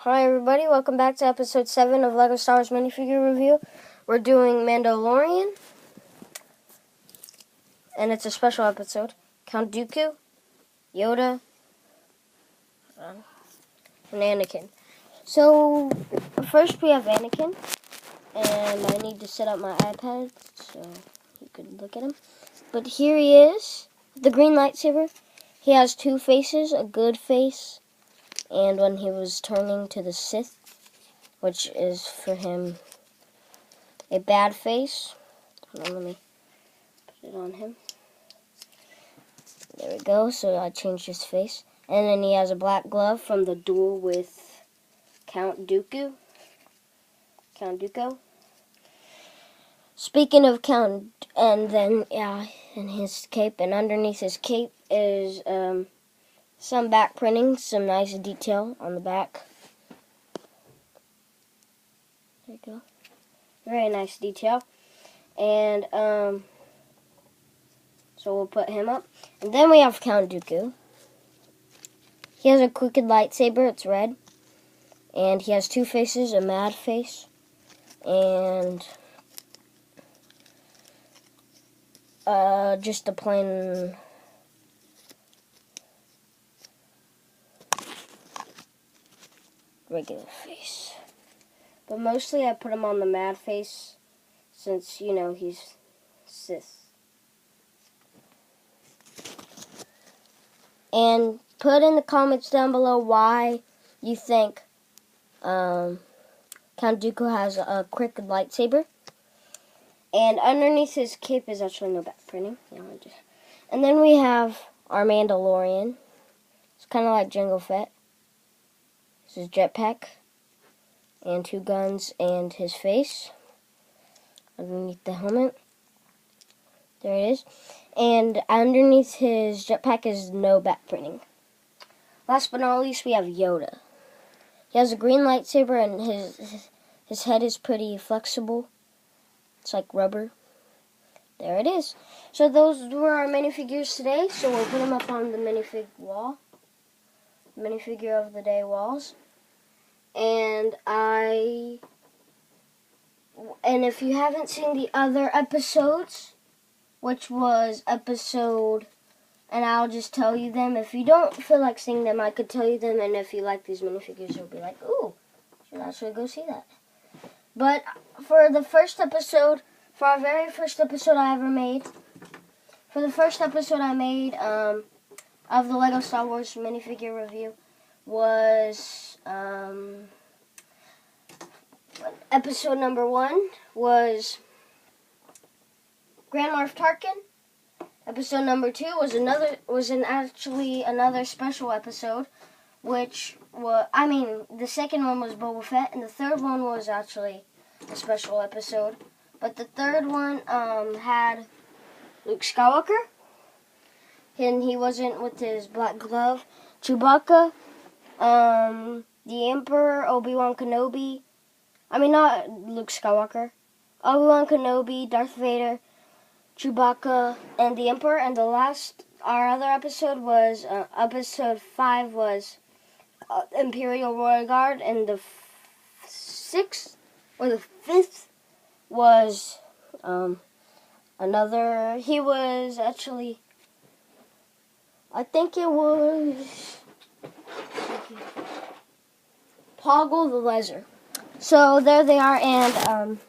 Hi everybody, welcome back to episode 7 of LEGO Star Wars minifigure review. We're doing Mandalorian, and it's a special episode. Count Dooku, Yoda, and Anakin. So, first we have Anakin, and I need to set up my iPad so you can look at him. But here he is, with the green lightsaber. He has two faces, a good face, and when he was turning to the Sith, which is for him a bad face. Hold on, let me put it on him. There we go, so I changed his face. And then he has a black glove from the duel with Count Dooku. Speaking of Count, and then, and his cape, and underneath his cape is some back printing, some nice detail on the back. There you go. Very nice detail. And, so we'll put him up. And then we have Count Dooku. He has a crooked lightsaber, it's red. And he has two faces, a mad face. And, just a plain regular face. But mostly I put him on the mad face since, you know, he's Sith. And put in the comments down below why you think Count Dooku has a crooked lightsaber. And underneath his cape is actually no back printing. And then we have our Mandalorian. It's kind of like Jango Fett. This is jetpack. And two guns and his face underneath the helmet. There it is. And underneath his jetpack is no back printing. Last but not least, we have Yoda. He has a green lightsaber and his head is pretty flexible. It's like rubber. There it is. So those were our minifigures today. So we'll put them up on the minifig wall. Minifigure of the day walls. And if you haven't seen the other episodes, which was episode, and I'll just tell you them. If you don't feel like seeing them, I could tell you them, and if you like these minifigures, you'll be like, ooh, should actually go see that. But for the first episode, for our very first episode I ever made, for the first episode I made of the LEGO Star Wars minifigure review was, episode number 1 was Grand Moff Tarkin. Episode number 2 was actually another special episode, which was, the second one was Boba Fett, and the third one was actually a special episode. But the third one had Luke Skywalker, and he wasn't with his black glove. Chewbacca, the Emperor, Obi-Wan Kenobi. Not Luke Skywalker. Obi-Wan Kenobi, Darth Vader, Chewbacca, and the Emperor. And our other episode was, episode 5 was Imperial Royal Guard, and the 6th or the 5th was he was actually, I think it was Poggle the Lesser. So there they are, and